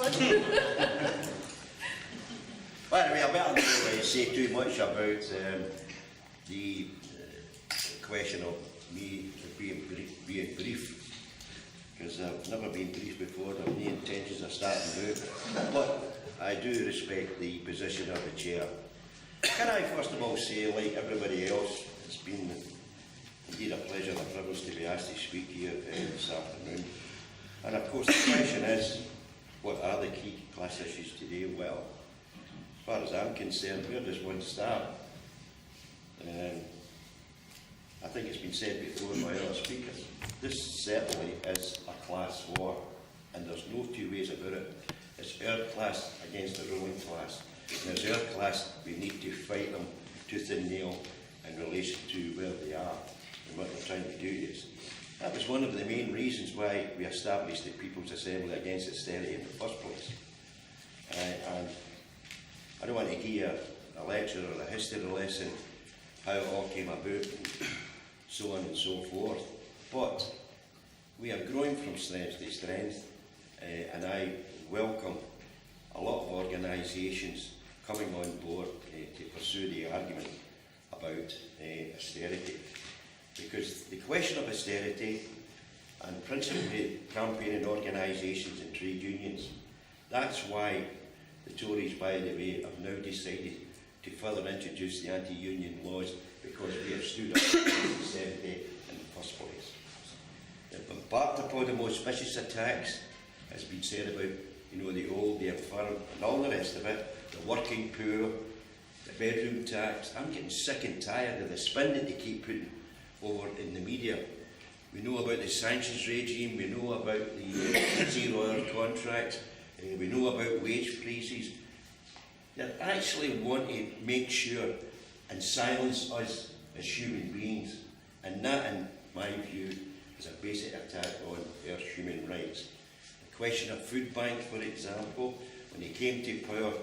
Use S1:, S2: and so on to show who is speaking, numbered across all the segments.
S1: last one.
S2: Well, anyway, I better not say too much about the question of me being brief, because I've never been brief before. I have no intentions of starting out, but I do respect the position of the chair. Can I first of all say, like everybody else, it's been indeed a pleasure and a privilege to be asked to speak here this afternoon. And of course the question is, what are the key class issues today? Well, as far as I'm concerned, where does one start? I think it's been said before by other speakers, this certainly is a class war, and there's no two ways about it. It's our class against the ruling class, and as our class we need to fight them tooth and nail in relation to where they are and what they're trying to do is. That was one of the main reasons why we established the People's Assembly Against Austerity in the first place. And I don't want to give you a lecture or a history lesson how it all came about, and so on and so forth. But we are growing from strength to strength, and I welcome a lot of organisations coming on board to pursue the argument about austerity. Because the question of austerity, and principally campaigning organisations and trade unions, that's why the Tories, by the way, have now decided to further introduce the anti-union laws, because we have stood up against austerity in the first place. They've embarked upon the most vicious attacks, as been said about, the old, the infirm, and all the rest of it, the working poor, the bedroom tax. I'm getting sick and tired of the spin that they keep putting over in the media. We know about the sanctions regime, we know about the zero-hour contracts, we know about wage freezes. They actually want to make sure and silence us as human beings, and that, in my view, is a basic attack on our human rights. The question of food banks, for example, when they came to power,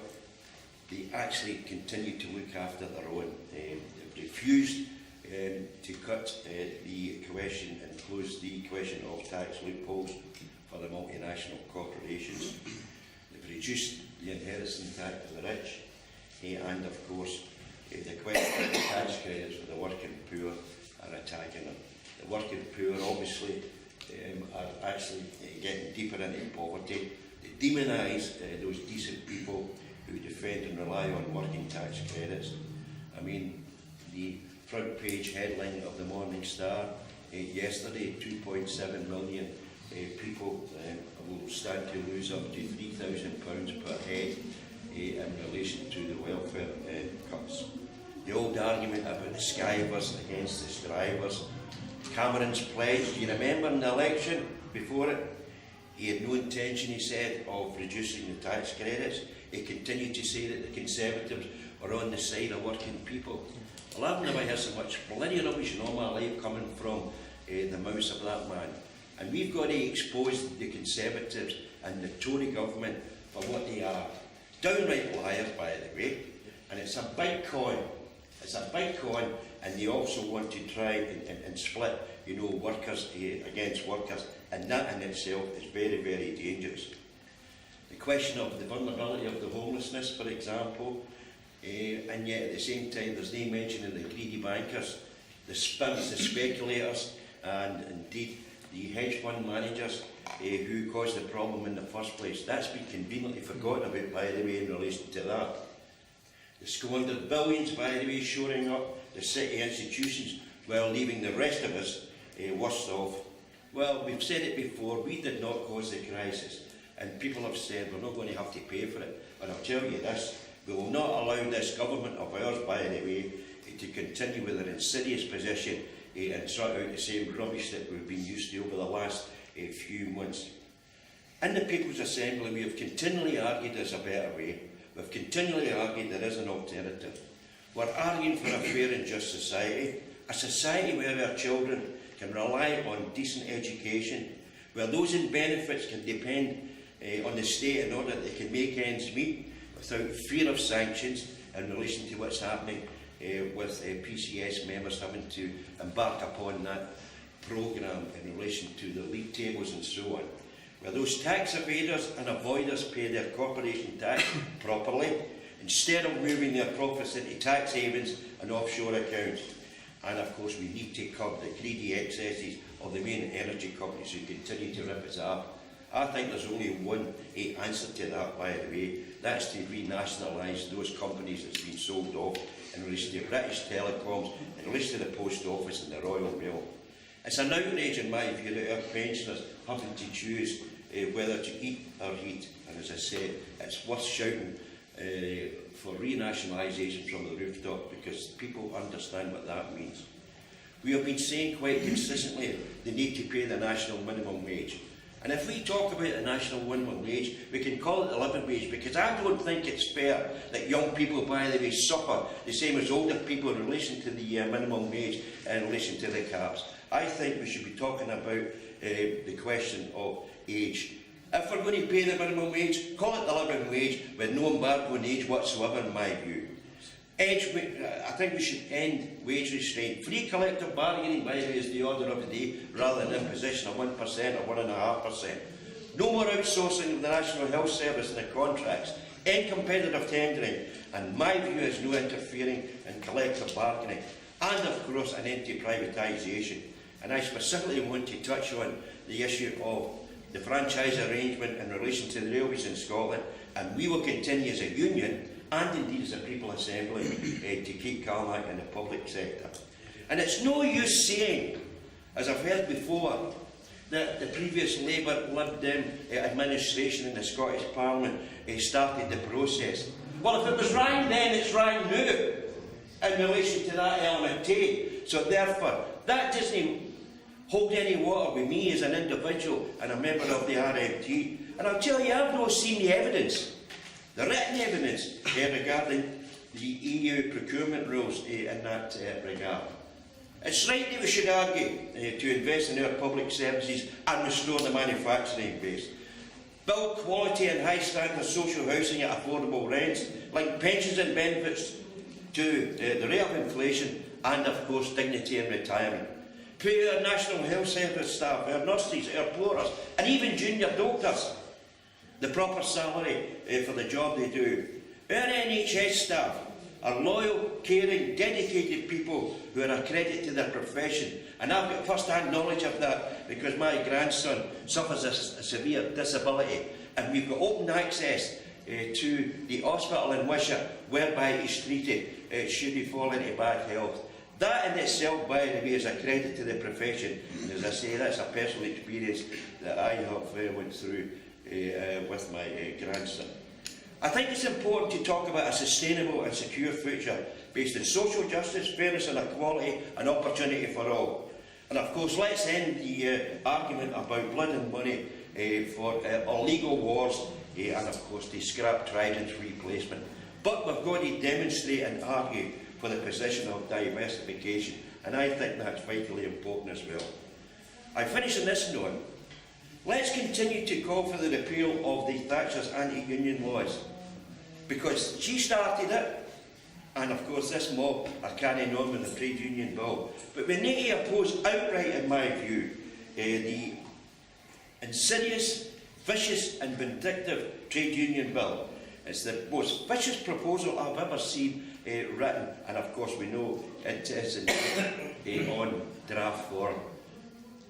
S2: they actually continued to look after their own. They refused to cut the question and close the question of tax loopholes for the multinational corporations. They've reduced the inheritance tax for the rich, and of course the question of the tax credits for the working poor are attacking them. The working poor obviously are actually getting deeper into poverty. They demonise those decent people who defend and rely on working tax credits. I mean, the front page headline of the Morning Star yesterday, 2.7 million people will stand to lose up to £3,000 per head in relation to the welfare cuts. The old argument about the skivers against the strivers. Cameron's pledge, do you remember in the election before it? He had no intention, he said, of reducing the tax credits. He continued to say that the Conservatives were on the side of working people. Well, I've never heard so much bloody rubbish in all my life coming from the mouth of that man. And we've got to expose the Conservatives and the Tory government for what they are. Downright liars, by the way. And it's a big con. It's a big con, and they also want to try and split, workers against workers. And that in itself is very, very dangerous. The question of the vulnerability of the homelessness, for example, and yet at the same time there's no mention of the greedy bankers, the spins, the speculators, and indeed the hedge fund managers who caused the problem in the first place. That's been conveniently forgotten about, by the way, in relation to that. The squandered billions, by the way, shoring up the city institutions while leaving the rest of us worse off. Well, we've said it before, we did not cause the crisis, and people have said we're not going to have to pay for it. But I'll tell you this, we will not allow this government of ours, by the way, to continue with their insidious position and trot out the same rubbish that we've been used to over the last few months. In the People's Assembly, we have continually argued there's a better way. We've continually argued there is an alternative. We're arguing for a fair and just society, a society where our children can rely on decent education, where those in benefits can depend on the state in order that they can make ends meet without fear of sanctions in relation to what's happening with PCS members having to embark upon that programme in relation to the league tables and so on. where those tax evaders and avoiders pay their corporation tax properly, instead of moving their profits into tax havens and offshore accounts. And of course we need to curb the greedy excesses of the main energy companies who continue to rip us off. I think there's only one answer to that, by the way. That's to renationalise those companies that's been sold off in relation to British Telecoms, in relation to the Post Office and the Royal Mail. It's an outrage, in my view, that our pensioners having to choose whether to eat or heat. And as I said, it's worth shouting for renationalisation from the rooftop, because people understand what that means. We have been saying quite consistently the need to pay the national minimum wage. And if we talk about the national minimum wage, we can call it the living wage, because I don't think it's fair that young people, by the way, suffer the same as older people in relation to the minimum wage and in relation to the caps. I think we should be talking about the question of age. If we're going to pay the minimum wage, call it the living wage with no embargo on age whatsoever, in my view. I think we should end wage restraint. Free collective bargaining, by the way, is the order of the day, rather than imposition of 1% or 1.5%. No more outsourcing of the National Health Service and the contracts. End competitive tendering. And my view is no interfering in collective bargaining. And of course, an end to privatisation. And I specifically want to touch on the issue of the franchise arrangement in relation to the railways in Scotland. And we will continue as a union, and indeed as a People Assembly, to keep Carmack in the public sector. And it's no use saying, as I've heard before, that the previous Labour Lib Dem administration in the Scottish Parliament started the process. Well, if it was wrong then, it's wrong now in relation to that element too. So therefore, that doesn't hold any water with me as an individual and a member of the RMT. And I'll tell you, I've not seen the evidence, the written evidence regarding the EU procurement rules in that regard. It's right that we should argue to invest in our public services and restore the manufacturing base. Build quality and high standard social housing at affordable rents, link pensions and benefits to the rate of inflation, and of course dignity in retirement. Pay our National Health Service staff, our nurses, our porters, and even junior doctors the proper salary for the job they do. Our NHS staff are loyal, caring, dedicated people who are a credit to their profession. And I've got first-hand knowledge of that because my grandson suffers a severe disability, and we've got open access to the hospital in Wishaw whereby he's treated should he fall into bad health. That in itself, by the way, is a credit to the profession. And as I say, that's a personal experience that I have went through with my grandson. I think it's important to talk about a sustainable and secure future based on social justice, fairness and equality and opportunity for all. And of course, let's end the argument about blood and money for illegal wars and of course to scrap Trident's replacement. But we've got to demonstrate and argue for the position of diversification, and I think that's vitally important as well. I finish on this note. Let's continue to call for the repeal of the Thatcher's anti-union laws, because she started it, and of course this mob are carrying on with the trade union bill. But we need to oppose outright, in my view, the insidious, vicious and vindictive trade union bill. It's the most vicious proposal I've ever seen written, and of course we know it is on draft form.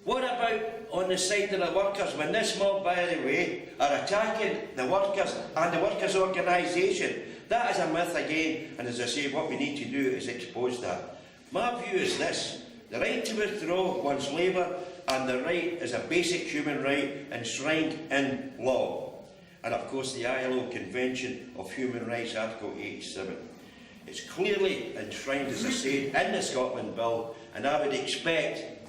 S2: What about on the side of the workers when this mob, by the way, are attacking the workers and the workers' organisation? That is a myth again, and as I say, what we need to do is expose that. My view is this: the right to withdraw one's labour and the right is a basic human right enshrined in law. And of course the ILO Convention of Human Rights, Article 87. It's clearly enshrined, as I said, in the Scotland Bill, and I would expect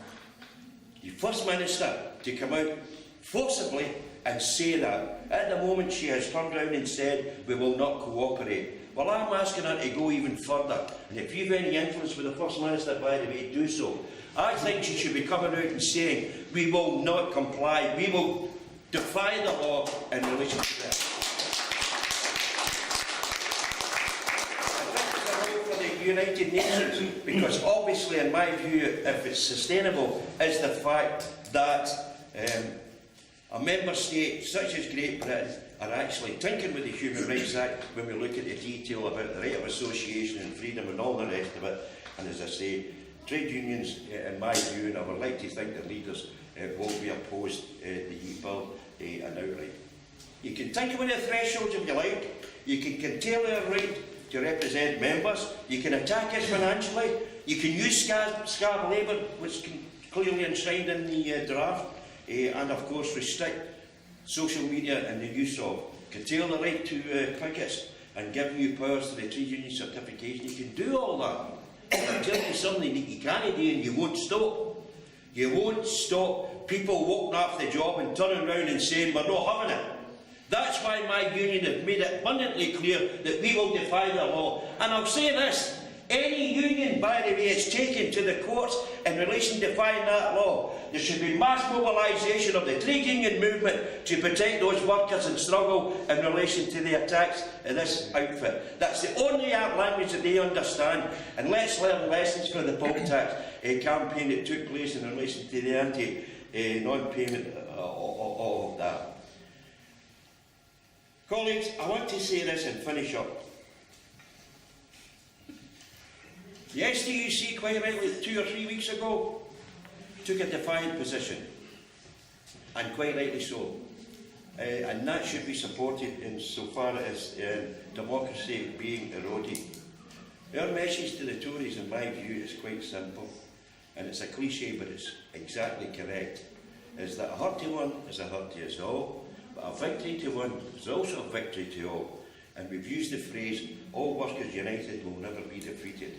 S2: the First Minister to come out forcibly and say that. At the moment she has turned around and said we will not cooperate. Well, I'm asking her to go even further, and if you've any influence with the First Minister, by the way, do so. I think she should be coming out and saying we will not comply, we will defy the law in relation to that. United Nations, because obviously in my view, if it's sustainable, is the fact that A member state such as Great Britain are actually tinkering with the Human Rights Act when we look at the detail about the right of association and freedom and all the rest of it. And as I say, trade unions, in my view, and I would like to think the leaders will be opposed to the bill and outright. You can tinker with the thresholds if you like. You can curtail their right to represent members. You can attack it financially. You can use scab labour, which is clearly enshrined in the draft. And of course restrict social media and the use of, curtail the right to pickets and give new powers to the trade union certification. You can do all that. But I'll tell you something that you can't do and you won't stop. You won't stop people walking off the job and turning around and saying we're not having it. That's why my union have made it abundantly clear that we will defy the law. And I'll say this, any union, by the way, is taken to the courts in relation to defying that law. There should be mass mobilisation of the trade union movement to protect those workers in struggle in relation to the attacks of this outfit. That's the only language that they understand. And let's learn lessons from the poll tax campaign that took place in relation to the non-payment of that. Colleagues, I want to say this and finish up. The SDUC, quite rightly, 2 or 3 weeks ago, took a defiant position, and quite rightly so. And that should be supported insofar as democracy being eroded. Our message to the Tories, in my view, is quite simple, and it's a cliche, but it's exactly correct, is that a hurt to one is a hurt to us all, but a victory to one is also a victory to all. And we've used the phrase, all workers united will never be defeated.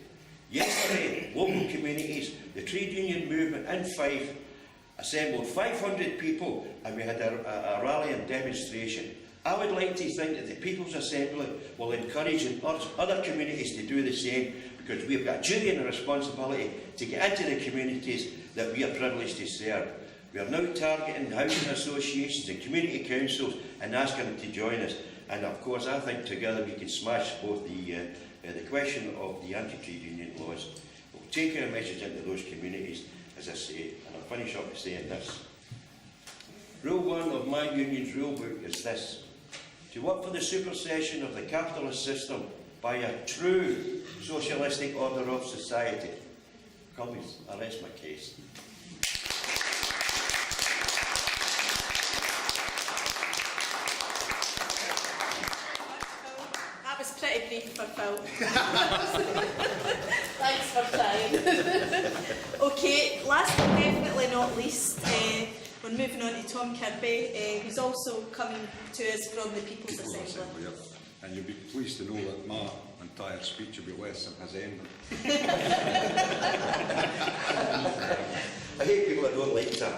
S2: Yesterday, local communities, the trade union movement in Fife assembled 500 people and we had a rally and demonstration. I would like to think that the People's Assembly will encourage other communities to do the same, because we've got a duty and a responsibility to get into the communities that we are privileged to serve. We are now targeting housing associations and community councils and asking them to join us. And of course, I think together we can smash both the question of the anti-trade union laws. We'll take our message into those communities, as I say, and I'll finish up by saying this. Rule 1 of my union's rule book is this: to work for the supersession of the capitalist system by a true socialistic order of society. Colleagues, I rest my case.
S1: Pretty brief for Phil. Thanks for trying. Okay, last but definitely not least, we're moving on to Tom Kirby, who's also coming to us from the People's Assembly.
S3: Yep. And you'll be pleased to know that my entire speech will be less than his end.
S2: I hate people that don't like that.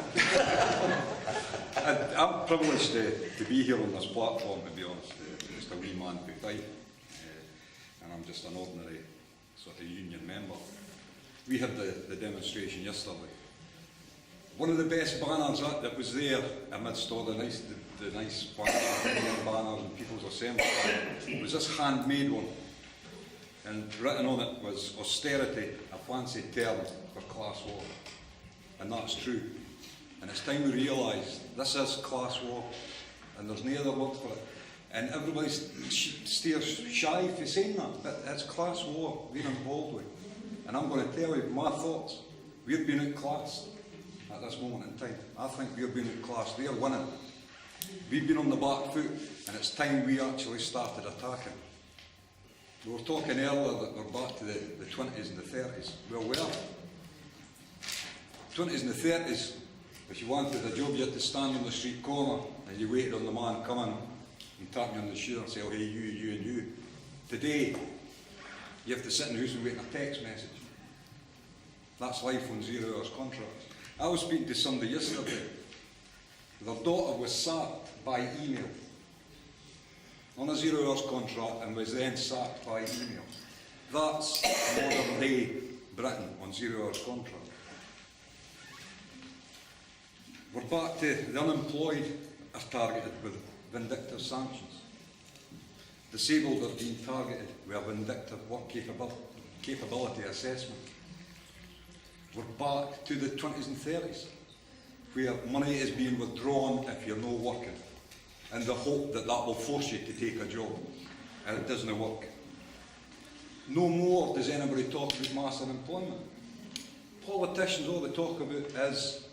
S3: I'm privileged to be here on this platform, to be honest. Just a wee man who died. And I'm just an ordinary sort of union member. We had the demonstration yesterday. One of the best banners that was there amidst all the nice banners and People's Assembly was this handmade one. And written on it was austerity, a fancy term for class war. And that's true. And it's time we realise this is class war and there's no other word for it. And everybody steers shy for saying that, but it's class war we're involved with. And I'm going to tell you my thoughts. We're being outclassed at this moment in time. I think we're being outclassed. They're winning. We've been on the back foot, and it's time we actually started attacking. We were talking earlier that we're back to the 20s and the 30s. Well, we are. 20s and the 30s, if you wanted a job, you had to stand on the street corner and you waited on the man coming and tap you on the shoulder and say, oh, hey, you and you. Today, you have to sit in the house and wait on a text message. That's life on 0 hours contracts. I was speaking to somebody yesterday. Their daughter was sacked by email on a 0 hours contract and was then sacked by email. That's modern day Britain on 0 hours contract. We're back to the unemployed are targeted with vindictive sanctions. Disabled are being targeted with a vindictive work capability assessment. We're back to the 20s and 30s. where money is being withdrawn if you're not working, in the hope that that will force you to take a job, and it doesn't work. No more does anybody talk about mass unemployment. Politicians, all they talk about is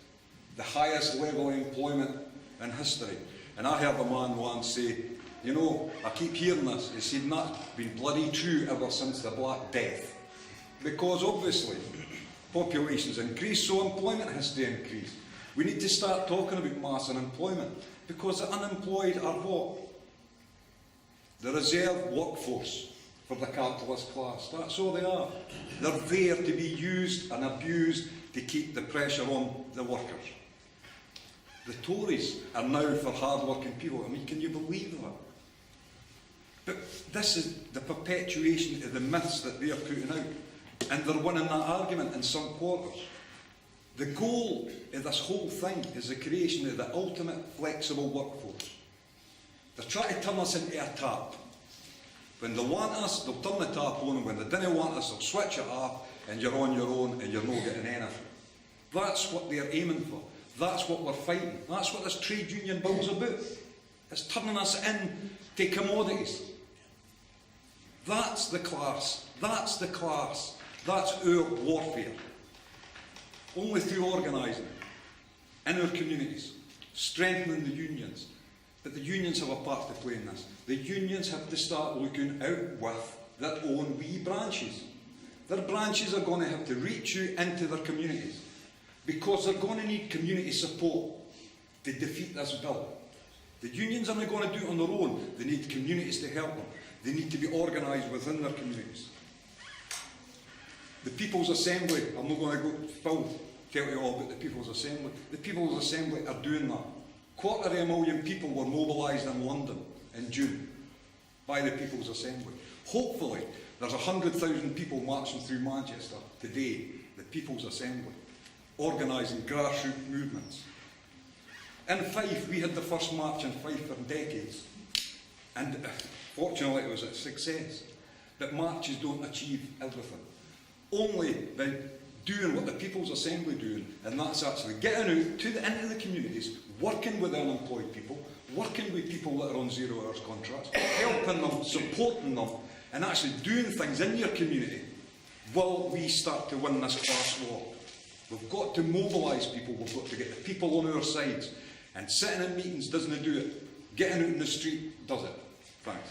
S3: the highest level of employment in history. And I heard a man once say, you know, I keep hearing this, he said, and that's been bloody true ever since the Black Death. Because obviously, population's increased, so employment has to increase. We need to start talking about mass unemployment, because the unemployed are what? The reserve workforce for the capitalist class. That's all they are. They're there to be used and abused to keep the pressure on the workers. The Tories are now for hard-working people. I mean, can you believe that? But this is the perpetuation of the myths that they are putting out. And they're winning that argument in some quarters. The goal of this whole thing is the creation of the ultimate flexible workforce. They're trying to turn us into a tap. When they want us, they'll turn the tap on, and when they don't want us, they'll switch it off, and you're on your own, and you're not getting anything. That's what they're aiming for. That's what we're fighting. That's what this trade union bill's about. It's turning us into commodities. That's the class. That's the class. That's our warfare. Only through organising in our communities, strengthening the unions. But the unions have a part to play in this. The unions have to start looking out with their own wee branches. Their branches are going to have to reach out into their communities, because they're going to need community support to defeat this bill. The unions aren't going to do it on their own. They need communities to help them. They need to be organised within their communities. The People's Assembly, I'm not going to go tell you all about the People's Assembly. The People's Assembly are doing that. 250,000 people were mobilised in London in June by the People's Assembly. Hopefully, there's 100,000 people marching through Manchester today, the People's Assembly, organising grassroots movements. In Fife, we had the first march in Fife for decades, and fortunately it was a success. But marches don't achieve everything. Only by doing what the People's Assembly doing, and that's actually getting out into the communities, working with unemployed people, working with people that are on 0 hours contracts, helping them, supporting them, and actually doing things in your community, will we start to win this class war. We've got to mobilise people, we've got to get the people on our sides, and sitting in meetings doesn't do it. Getting out in the street does it. Thanks.